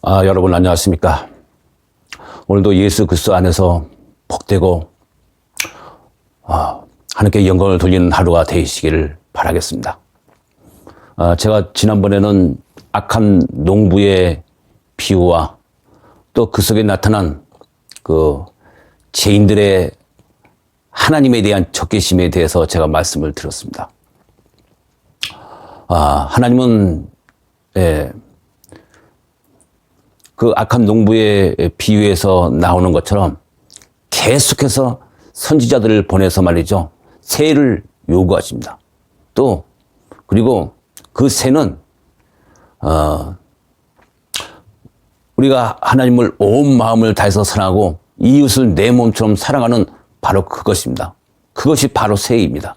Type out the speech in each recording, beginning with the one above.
여러분 안녕하십니까. 오늘도 예수 그리스도 안에서 복되고 하나님께 영광을 돌리는 하루가 되시기를 바라겠습니다. 제가 지난번에는 악한 농부의 비유와 또 그 속에 나타난 그 죄인들의 하나님에 대한 적개심에 대해서 제가 말씀을 드렸습니다. 하나님은 그 악한 농부의 비유에서 나오는 것처럼 계속해서 선지자들을 보내서 말이죠. 세를 요구하십니다. 또 그리고 그 세는 우리가 하나님을 온 마음을 다해서 사랑하고 이웃을 내 몸처럼 사랑하는 바로 그것입니다. 그것이 바로 세입니다.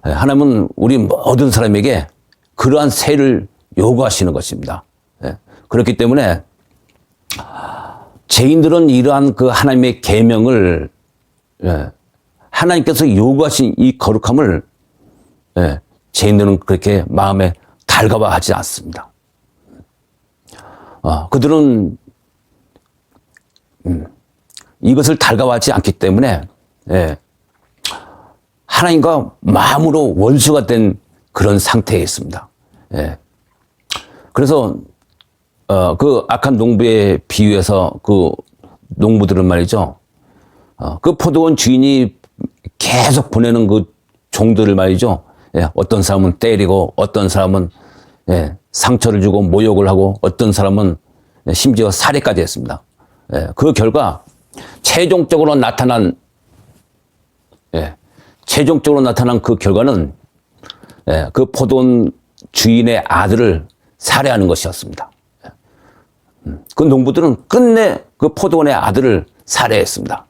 하나님은 우리 모든 사람에게 그러한 세를 요구하시는 것입니다. 그렇기 때문에 죄인들은 이러한 그 하나님의 계명을 하나님께서 요구하신 이 거룩함을 죄인들은 그렇게 마음에 달가워하지 않습니다. 그들은 이것을 달가워하지 않기 때문에 하나님과 마음으로 원수가 된 그런 상태에 있습니다. 그래서 그 악한 농부의 비유에서 그 농부들은 말이죠. 그 포도원 주인이 계속 보내는 그 종들을 말이죠. 어떤 사람은 때리고 어떤 사람은 상처를 주고 모욕을 하고 어떤 사람은 심지어 살해까지 했습니다. 그 결과 최종적으로 나타난 그 결과는 그 포도원 주인의 아들을 살해하는 것이었습니다. 그 농부들은 끝내 그 포도원의 아들을 살해했습니다.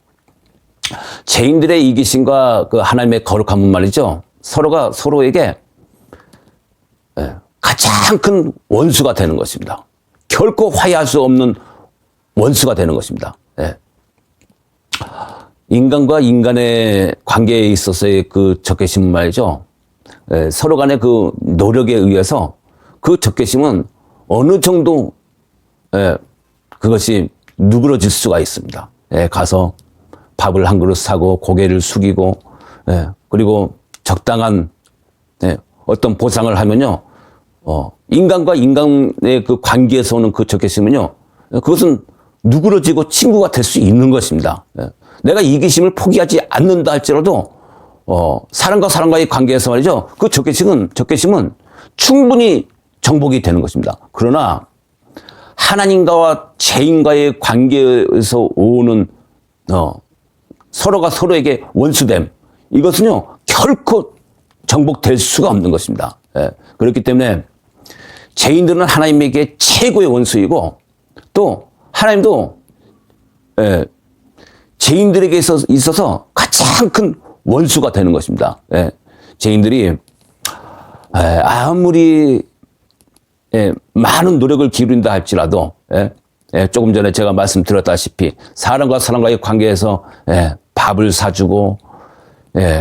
죄인들의 이기심과 그 하나님의 거룩함은 말이죠. 서로가 서로에게 가장 큰 원수가 되는 것입니다. 결코 화해할 수 없는 원수가 되는 것입니다. 인간과 인간의 관계에 있어서의 그 적개심은 말이죠. 서로 간의 그 노력에 의해서 그 적개심은 어느 정도 그것이 누그러질 수가 있습니다. 가서 밥을 한 그릇 사고 고개를 숙이고 그리고 적당한 어떤 보상을 하면요. 인간과 인간의 그 관계에서 오는 그 적개심은요. 그것은 누그러지고 친구가 될 수 있는 것입니다. 내가 이기심을 포기하지 않는다 할지라도 사람과 사람과의 관계에서 말이죠. 그 적개심은 충분히 정복이 되는 것입니다. 그러나 하나님과 죄인과의 관계에서 오는 서로가 서로에게 원수됨, 이것은요 결코 정복될 수가 없는 것입니다. 그렇기 때문에 죄인들은 하나님에게 최고의 원수이고 또 하나님도 죄인들에게 있어서 가장 큰 원수가 되는 것입니다. 죄인들이 아무리 많은 노력을 기울인다 할지라도 조금 전에 제가 말씀드렸다시피 사람과 사람과의 관계에서 밥을 사주고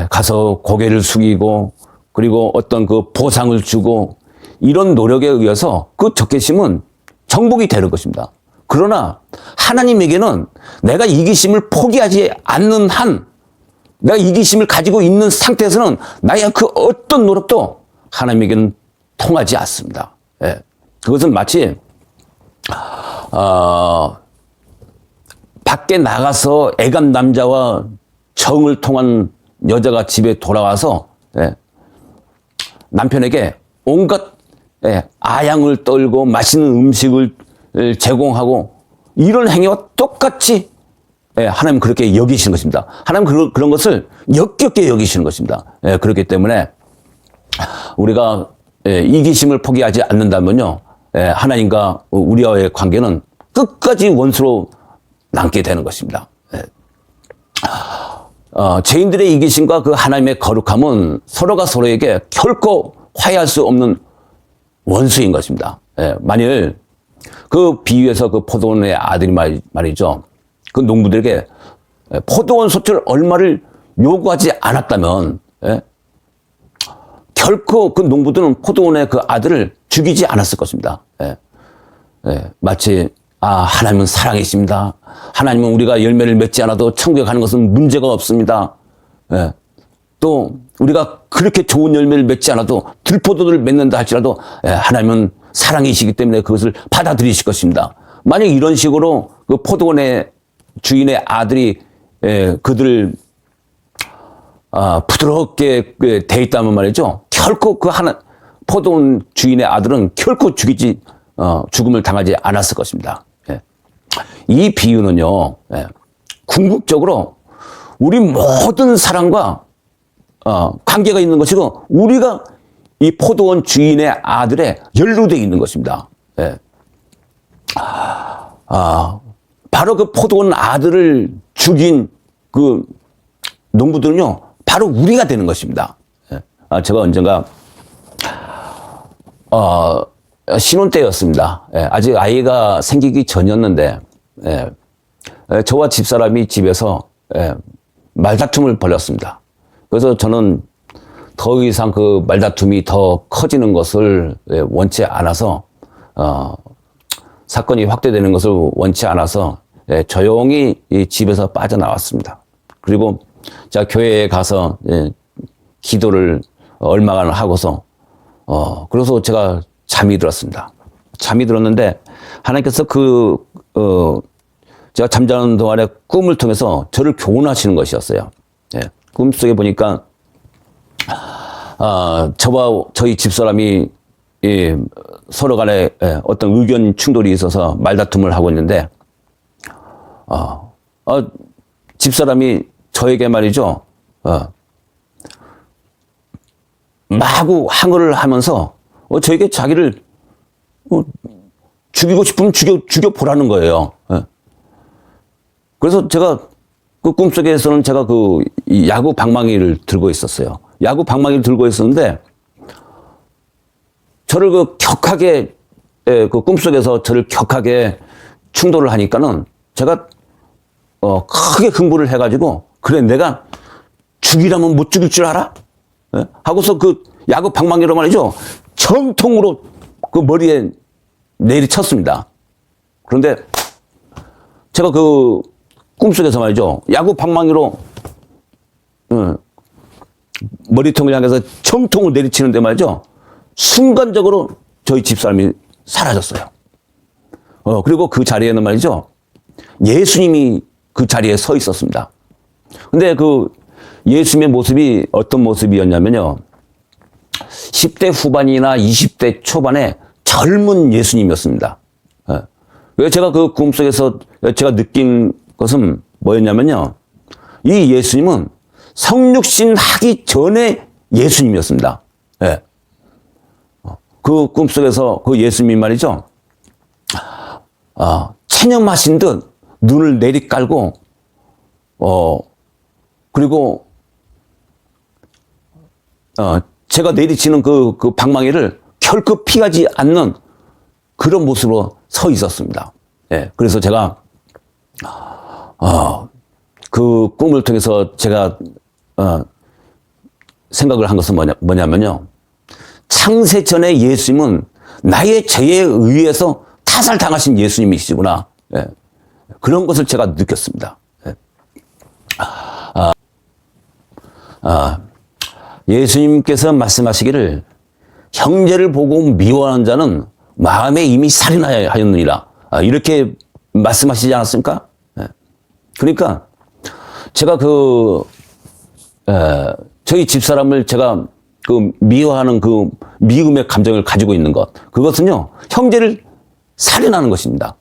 가서 고개를 숙이고 그리고 어떤 그 보상을 주고 이런 노력에 의해서 그 적개심은 정복이 되는 것입니다. 그러나 하나님에게는 내가 이기심을 포기하지 않는 한 내가 이기심을 가지고 있는 상태에서는 나의 그 어떤 노력도 하나님에게는 통하지 않습니다. 그것은 마치 밖에 나가서 애간 남자와 정을 통한 여자가 집에 돌아와서 남편에게 온갖 아양을 떨고 맛있는 음식을 제공하고 이런 행위와 똑같이 하나님 그렇게 여기시는 것입니다. 하나님 그런 것을 역겹게 여기시는 것입니다. 그렇기 때문에 우리가 이기심을 포기하지 않는다면요. 하나님과 우리와의 관계는 끝까지 원수로 남게 되는 것입니다. 죄인들의 이기심과 그 하나님의 거룩함은 서로가 서로에게 결코 화해할 수 없는 원수인 것입니다. 만일 그 비유에서 그 포도원의 아들이 말이죠. 그 농부들에게 포도원 소출 얼마를 요구하지 않았다면 결코 그 농부들은 포도원의 그 아들을 죽이지 않았을 것입니다. 마치 하나님은 사랑이십니다. 하나님은 우리가 열매를 맺지 않아도 천국에 가는 것은 문제가 없습니다. 또 우리가 그렇게 좋은 열매를 맺지 않아도 들포도를 맺는다 할지라도 하나님은 사랑이시기 때문에 그것을 받아들이실 것입니다. 만약 이런 식으로 그 포도원의 주인의 아들이 그들을 부드럽게 돼 있다면 말이죠. 결코 그 포도원 주인의 아들은 결코 죽음을 당하지 않았을 것입니다. 이 비유는요, 궁극적으로 우리 모든 사람과 관계가 있는 것이고, 우리가 이 포도원 주인의 아들에 연루되어 있는 것입니다. 바로 그 포도원 아들을 죽인 그 농부들은요, 바로 우리가 되는 것입니다. 제가 언젠가, 신혼 때였습니다. 아직 아이가 생기기 전이었는데, 저와 집사람이 집에서 말다툼을 벌였습니다. 그래서 저는 더 이상 그 말다툼이 더 커지는 것을 원치 않아서, 사건이 확대되는 것을 원치 않아서 조용히 이 집에서 빠져나왔습니다. 그리고 제가 교회에 가서 기도를 얼마간 하고서 그래서 제가 잠이 들었습니다. 잠이 들었는데 하나님께서 제가 잠자는 동안에 꿈을 통해서 저를 교훈하시는 것이었어요. 꿈속에 보니까 저와 저희 집사람이 서로 간에 어떤 의견 충돌이 있어서 말다툼을 하고 있는데 집사람이 저에게 말이죠, 마구 항의를 하면서 저에게 자기를 죽이고 싶으면 죽여보라는 거예요. 그래서 제가 그 꿈속에서는 제가 이 야구 방망이를 들고 있었어요. 야구 방망이를 들고 있었는데 저를 격하게, 그 꿈속에서 저를 격하게 충돌을 하니까는 제가 크게 흥분을 해가지고, 그래 내가 죽이라면 못 죽일 줄 알아? 하고서 그 야구 방망이로 말이죠, 정통으로 그 머리에 내리쳤습니다. 그런데 제가 그 꿈속에서 말이죠, 야구 방망이로 머리통을 향해서 정통을 내리치는데 말이죠, 순간적으로 저희 집사람이 사라졌어요. 그리고 그 자리에는 말이죠, 예수님이 그 자리에 서 있었습니다. 근데 그 예수님의 모습이 어떤 모습이었냐면요, 10대 후반이나 20대 초반의 젊은 예수님이었습니다. 그래서 제가 그 꿈속에서 제가 느낀 것은 뭐였냐면요, 이 예수님은 성육신 하기 전에 예수님이었습니다. 그 꿈속에서 그 예수님이 말이죠, 체념하신 듯 눈을 내리깔고, 그리고, 제가 내리치는 그 방망이를 결코 피하지 않는 그런 모습으로 서 있었습니다. 그래서 제가, 그 꿈을 통해서 제가, 생각을 한 것은 뭐냐면요, 창세 전에 예수님은 나의 죄에 의해서 타살당하신 예수님이시구나. 그런 것을 제가 느꼈습니다. 예수님께서 말씀하시기를 형제를 보고 미워하는 자는 마음에 이미 살인하였느니라. 이렇게 말씀하시지 않았습니까? 그러니까 제가 저희 집사람을 제가 미워하는 그 미움의 감정을 가지고 있는 것, 그것은요, 형제를 살인하는 것입니다.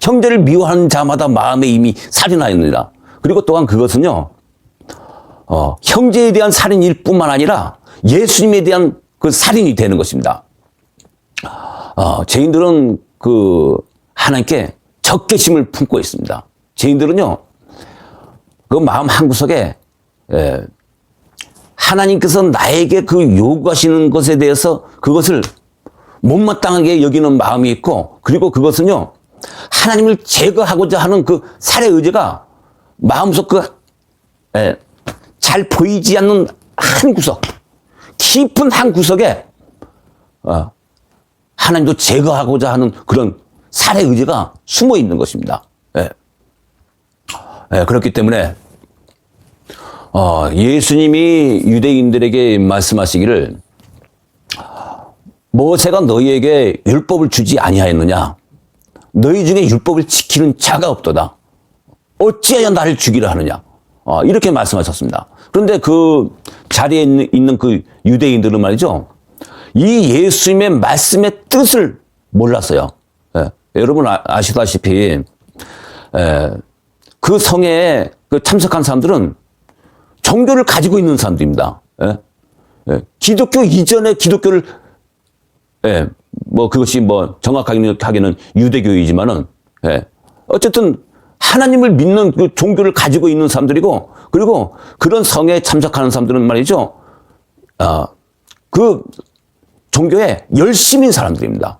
형제를 미워하는 자마다 마음에 이미 살인하였느니라. 그리고 또한 그것은요, 형제에 대한 살인일 뿐만 아니라 예수님에 대한 그 살인이 되는 것입니다. 죄인들은 하나님께 적개심을 품고 있습니다. 죄인들은요, 그 마음 한구석에 하나님께서 나에게 요구하시는 것에 대해서 그것을 못마땅하게 여기는 마음이 있고, 그리고 그것은요, 하나님을 제거하고자 하는 그 살해 의지가 마음속 잘 보이지 않는 한 구석, 깊은 한 구석에 하나님도 제거하고자 하는 그런 살해 의지가 숨어 있는 것입니다. 예. 예, 그렇기 때문에 예수님이 유대인들에게 말씀하시기를 모세가 너희에게 율법을 주지 아니하였느냐? 너희 중에 율법을 지키는 자가 없도다. 어찌하여 나를 죽이려 하느냐? 이렇게 말씀하셨습니다. 그런데 그 자리에 있는 그 유대인들은 말이죠. 이 예수님의 말씀의 뜻을 몰랐어요. 예. 여러분 아시다시피 그 성에 그 참석한 사람들은 종교를 가지고 있는 사람들입니다. 예. 예. 기독교 이전의 기독교를 뭐 그것이 뭐 정확하게는 유대교이지만은 어쨌든 하나님을 믿는 그 종교를 가지고 있는 사람들이고, 그리고 그런 성에 참석하는 사람들은 말이죠. 그 종교에 열심인 사람들입니다.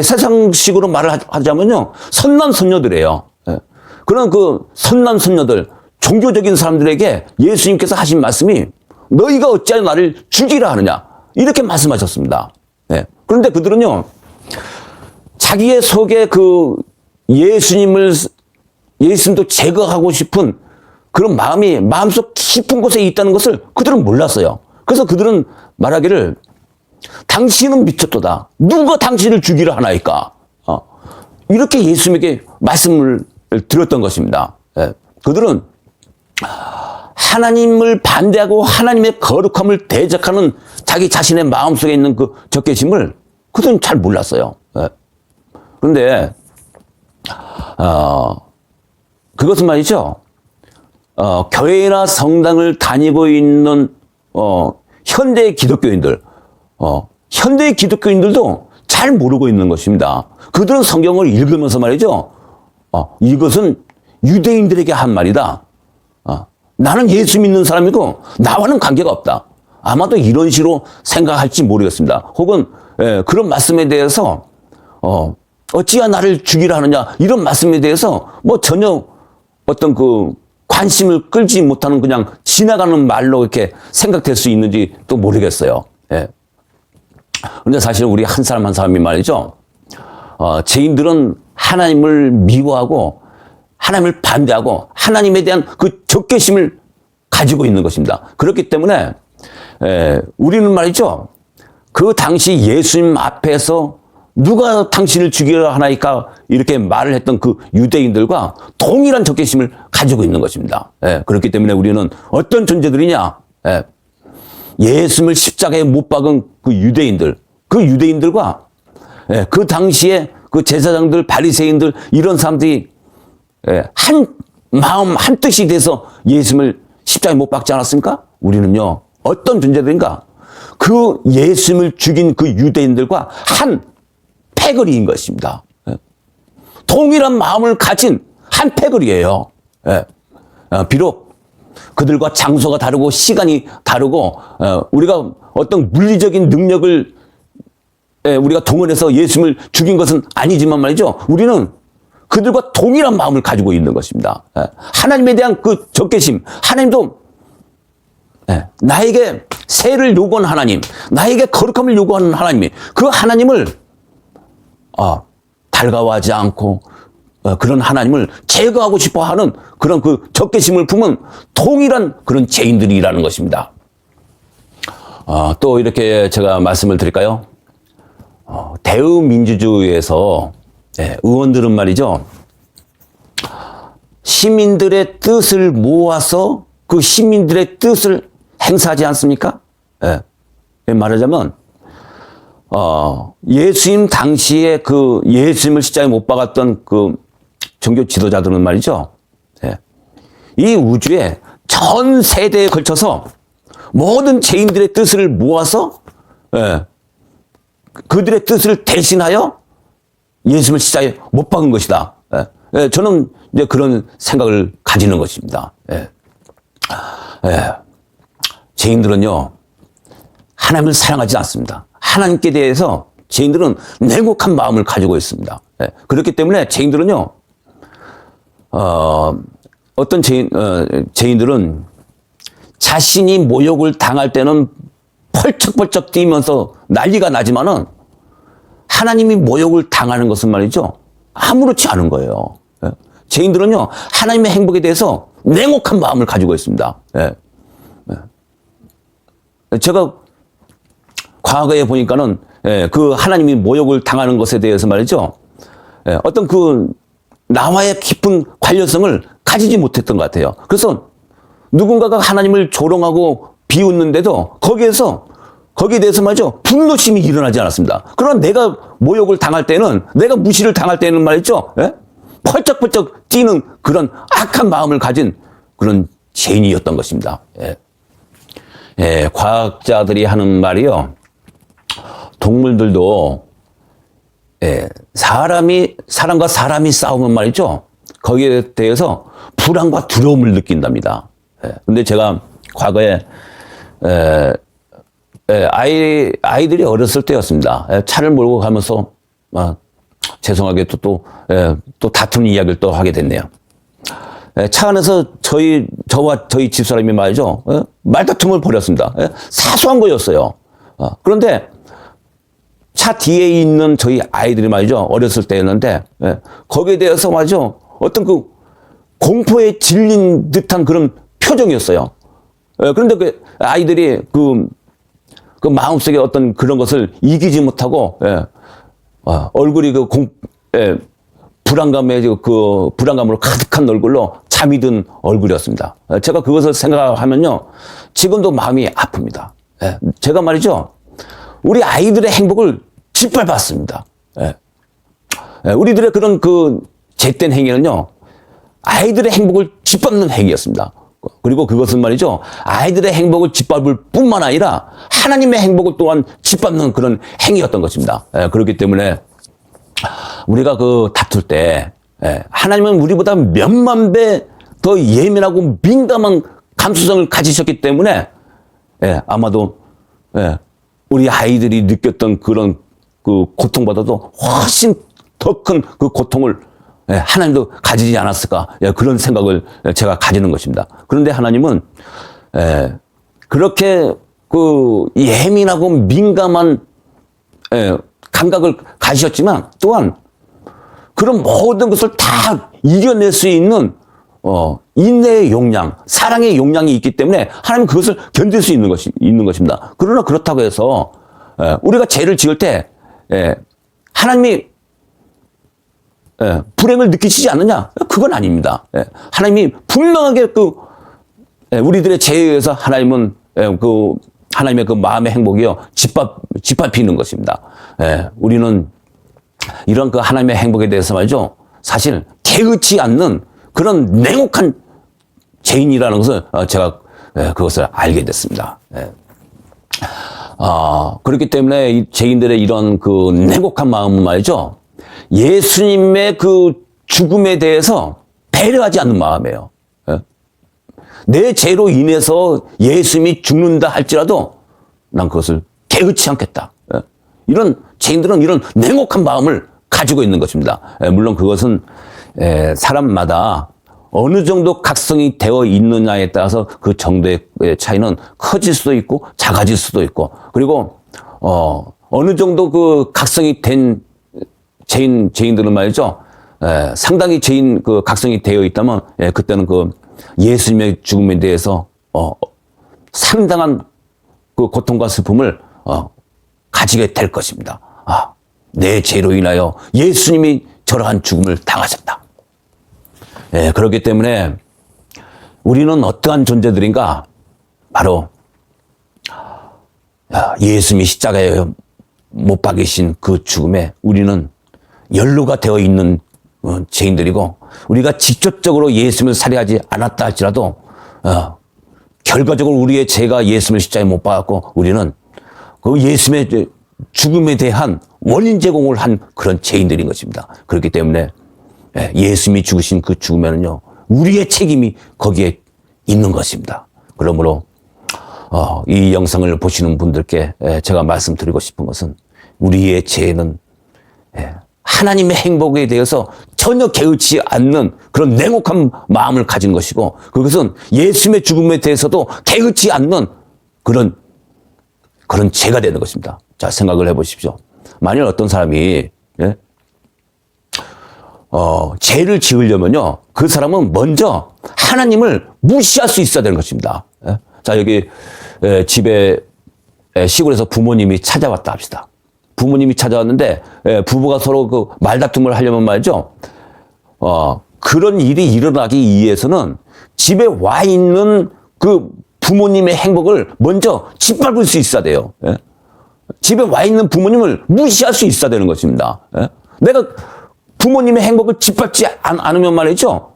세상식으로 말을 하자면요, 선남선녀들이에요. 그런 그 선남선녀들, 종교적인 사람들에게 예수님께서 하신 말씀이 너희가 어찌하여 나를 죽이라 하느냐, 이렇게 말씀하셨습니다. 그런데 그들은요, 자기의 속에 그 예수님도 제거하고 싶은 그런 마음이 마음속 깊은 곳에 있다는 것을 그들은 몰랐어요. 그래서 그들은 말하기를 당신은 미쳤도다. 누가 당신을 죽이려 하나이까? 이렇게 예수님에게 말씀을 드렸던 것입니다. 그들은 하나님을 반대하고 하나님의 거룩함을 대적하는 자기 자신의 마음속에 있는 그 적개심을 그들은 잘 몰랐어요. 그런데 그것은 말이죠. 교회나 성당을 다니고 있는 현대 기독교인들도 잘 모르고 있는 것입니다. 그들은 성경을 읽으면서 말이죠. 이것은 유대인들에게 한 말이다. 나는 예수 믿는 사람이고 나와는 관계가 없다. 아마도 이런 식으로 생각할지 모르겠습니다. 혹은 그런 말씀에 대해서 어찌야 나를 죽이라 하느냐, 이런 말씀에 대해서 뭐 전혀 어떤 그 관심을 끌지 못하는 그냥 지나가는 말로 이렇게 생각될 수 있는지 또 모르겠어요. 그런데 사실 우리 한 사람 한 사람이 말이죠. 죄인들은 하나님을 미워하고 하나님을 반대하고 하나님에 대한 그 적개심을 가지고 있는 것입니다. 그렇기 때문에 우리는 말이죠. 그 당시 예수님 앞에서 누가 당신을 죽이려 하나이까 이렇게 말을 했던 그 유대인들과 동일한 적개심을 가지고 있는 것입니다. 그렇기 때문에 우리는 어떤 존재들이냐? 예수님을 십자가에 못 박은 그 유대인들과 그 당시에 그 제사장들, 바리새인들, 이런 사람들이 한 마음 한 뜻이 돼서 예수님을 십자가에 못 박지 않았습니까? 우리는요, 어떤 존재들인가? 그 예수님을 죽인 그 유대인들과 한 패거리인 것입니다. 동일한 마음을 가진 한 패거리예요. 비록 그들과 장소가 다르고 시간이 다르고 우리가 어떤 물리적인 능력을 우리가 동원해서 예수님을 죽인 것은 아니지만 말이죠. 우리는 그들과 동일한 마음을 가지고 있는 것입니다. 하나님에 대한 그 적개심, 하나님도 나에게 세를 요구하는 하나님, 나에게 거룩함을 요구하는 하나님이, 그 하나님을 달가워하지 않고 그런 하나님을 제거하고 싶어하는 그런 그 적개심을 품은 동일한 그런 죄인들이라는 것입니다. 또 이렇게 제가 말씀을 드릴까요? 대의민주주의에서 의원들은 말이죠, 시민들의 뜻을 모아서 그 시민들의 뜻을 행사하지 않습니까? 말하자면 예수님 당시에 그 예수님을 십자가에 못 박았던 그 종교 지도자들은 말이죠, 이 우주에 전 세대에 걸쳐서 모든 죄인들의 뜻을 모아서 그들의 뜻을 대신하여 예수님을 십자가에 못 박은 것이다. 저는 이제 그런 생각을 가지는 것입니다. 죄인들은요, 하나님을 사랑하지 않습니다. 하나님께 대해서 죄인들은 냉혹한 마음을 가지고 있습니다. 그렇기 때문에 죄인들은요, 어떤 죄인들은 자신이 모욕을 당할 때는 펄쩍펄쩍 뛰면서 난리가 나지만은 하나님이 모욕을 당하는 것은 말이죠. 아무렇지 않은 거예요. 예. 죄인들은요, 하나님의 행복에 대해서 냉혹한 마음을 가지고 있습니다. 예. 예. 제가 과거에 보니까는 그 하나님이 모욕을 당하는 것에 대해서 말이죠. 어떤 그 나와의 깊은 관련성을 가지지 못했던 것 같아요. 그래서 누군가가 하나님을 조롱하고 비웃는데도 거기에 대해서 말이죠. 분노심이 일어나지 않았습니다. 그러나 내가 모욕을 당할 때는, 내가 무시를 당할 때는 말이죠. 펄쩍펄쩍 뛰는 그런 악한 마음을 가진 그런 죄인이었던 것입니다. 과학자들이 하는 말이요. 동물들도 사람과 사람이 싸우면 말이죠. 거기에 대해서 불안과 두려움을 느낀답니다. 근데 제가 과거에 아이들이 어렸을 때였습니다. 차를 몰고 가면서 죄송하게 또 다투는 이야기를 또 하게 됐네요. 차 안에서 저와 저희 집사람이 말이죠. 말다툼을 벌였습니다. 사소한 거였어요. 그런데 차 뒤에 있는 저희 아이들이 말이죠. 어렸을 때였는데, 거기에 대해서 말이죠. 어떤 그 공포에 질린 듯한 그런 표정이었어요. 그런데 그 아이들이 그 마음속에 어떤 그런 것을 이기지 못하고, 얼굴이 불안감으로 가득한 얼굴로 잠이 든 얼굴이었습니다. 제가 그것을 생각하면요. 지금도 마음이 아픕니다. 제가 말이죠. 우리 아이들의 행복을 짓밟았습니다. 우리들의 그런 그 죄된 행위는요, 아이들의 행복을 짓밟는 행위였습니다. 그리고 그것은 말이죠, 아이들의 행복을 짓밟을 뿐만 아니라 하나님의 행복을 또한 짓밟는 그런 행위였던 것입니다. 그렇기 때문에 우리가 다툴 때, 하나님은 우리보다 몇만 배 더 예민하고 민감한 감수성을 가지셨기 때문에, 아마도, 우리 아이들이 느꼈던 그런 그 고통보다도 훨씬 더 큰 그 고통을 하나님도 가지지 않았을까, 그런 생각을 제가 가지는 것입니다. 그런데 하나님은 그렇게 그 예민하고 민감한 감각을 가지셨지만 또한 그런 모든 것을 다 이겨낼 수 있는 인내의 용량, 사랑의 용량이 있기 때문에 하나님은 그것을 견딜 수 있는 것입니다. 그러나 그렇다고 해서 우리가 죄를 지을 때 하나님이 불행을 느끼시지 않느냐? 그건 아닙니다. 하나님이 분명하게 우리들의 죄에 의해서 하나님은 하나님의 그 마음의 행복이요 짓밟히는 것입니다. 우리는 이런 그 하나님의 행복에 대해서 말이죠. 사실 개의치 않는 그런 냉혹한 죄인이라는 것을 제가 그것을 알게 됐습니다. 그렇기 때문에 이 죄인들의 이런 그 냉혹한 마음은 말이죠. 예수님의 그 죽음에 대해서 배려하지 않는 마음이에요. 내 죄로 인해서 예수님이 죽는다 할지라도 난 그것을 개의치 않겠다. 이런 죄인들은 이런 냉혹한 마음을 가지고 있는 것입니다. 물론 그것은 사람마다 어느 정도 각성이 되어 있느냐에 따라서 그 정도의 차이는 커질 수도 있고 작아질 수도 있고, 그리고 어느 정도 그 각성이 된 죄인들은 말이죠. 상당히 각성이 되어 있다면 그때는 그 예수님의 죽음에 대해서 상당한 그 고통과 슬픔을 가지게 될 것입니다. 내 죄로 인하여 예수님이 저러한 죽음을 당하셨다. 그렇기 때문에 우리는 어떠한 존재들인가? 바로 예수님이 십자가에 못 박이신 그 죽음에 우리는 연루가 되어 있는 죄인들이고, 우리가 직접적으로 예수님을 살해하지 않았다 할지라도 결과적으로 우리의 죄가 예수님을 십자가에 못 박았고, 우리는 그 예수님의 죽음에 대한 원인 제공을 한 그런 죄인들인 것입니다. 그렇기 때문에 예수님이 죽으신 그 죽음에는요, 우리의 책임이 거기에 있는 것입니다. 그러므로 이 영상을 보시는 분들께 제가 말씀드리고 싶은 것은, 우리의 죄는 하나님의 행복에 대해서 전혀 개의치 않는 그런 냉혹한 마음을 가진 것이고, 그것은 예수님의 죽음에 대해서도 개의치 않는 그런 죄가 되는 것입니다. 자, 생각을 해보십시오. 만일 어떤 사람이, 예? 죄를 지으려면요, 그 사람은 먼저 하나님을 무시할 수 있어야 되는 것입니다. 예? 자, 여기, 집에, 시골에서 부모님이 찾아왔다 합시다. 부모님이 찾아왔는데, 부부가 서로 그 말다툼을 하려면 말이죠, 그런 일이 일어나기 위해서는 집에 와 있는 그 부모님의 행복을 먼저 짓밟을 수 있어야 돼요. 예? 집에 와 있는 부모님을 무시할 수 있어야 되는 것입니다. 예? 내가 부모님의 행복을 짓밟지 않으면 말이죠,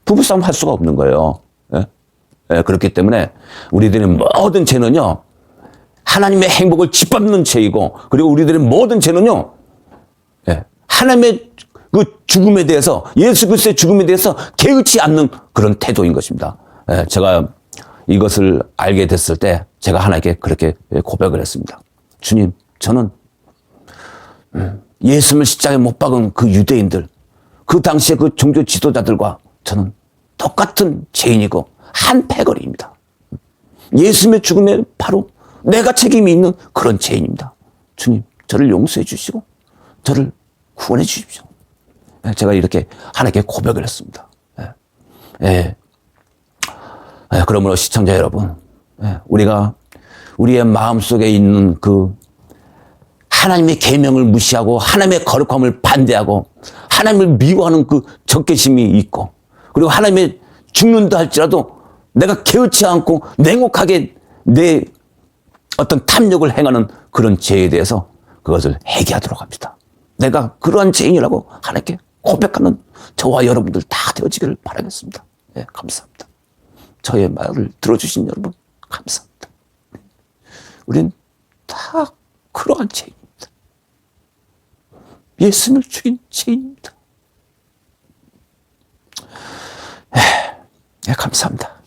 부부싸움 할 수가 없는 거예요. 예? 예, 그렇기 때문에 우리들의 모든 죄는요, 하나님의 행복을 짓밟는 죄이고, 그리고 우리들의 모든 죄는요, 예, 하나님의 그 죽음에 대해서, 예수 그리스도의 죽음에 대해서 개의치 않는 그런 태도인 것입니다. 예, 제가 이것을 알게 됐을 때 제가 하나님께 그렇게 고백을 했습니다. 주님, 저는 예수님을 십자가에 못 박은 그 유대인들, 그 당시에 그 종교 지도자들과 저는 똑같은 죄인이고 한 패거리입니다. 예수님의 죽음에 바로 내가 책임이 있는 그런 죄인입니다. 주님, 저를 용서해 주시고 저를 구원해 주십시오. 제가 이렇게 하나님께 고백을 했습니다. 그러므로 시청자 여러분, 우리가 우리의 마음속에 있는 그 하나님의 계명을 무시하고 하나님의 거룩함을 반대하고 하나님을 미워하는 그 적개심이 있고, 그리고 하나님의 죽는다 할지라도 내가 개의치 않고 냉혹하게 내 어떤 탐욕을 행하는 그런 죄에 대해서 그것을 회개하도록 합시다. 내가 그러한 죄인이라고 하나님께 고백하는 저와 여러분들 다 되어지기를 바라겠습니다. 감사합니다. 저의 말을 들어주신 여러분 감사합니다. 우린 다 그러한 죄인입니다. 예수님을 죽인 죄인입니다. 감사합니다.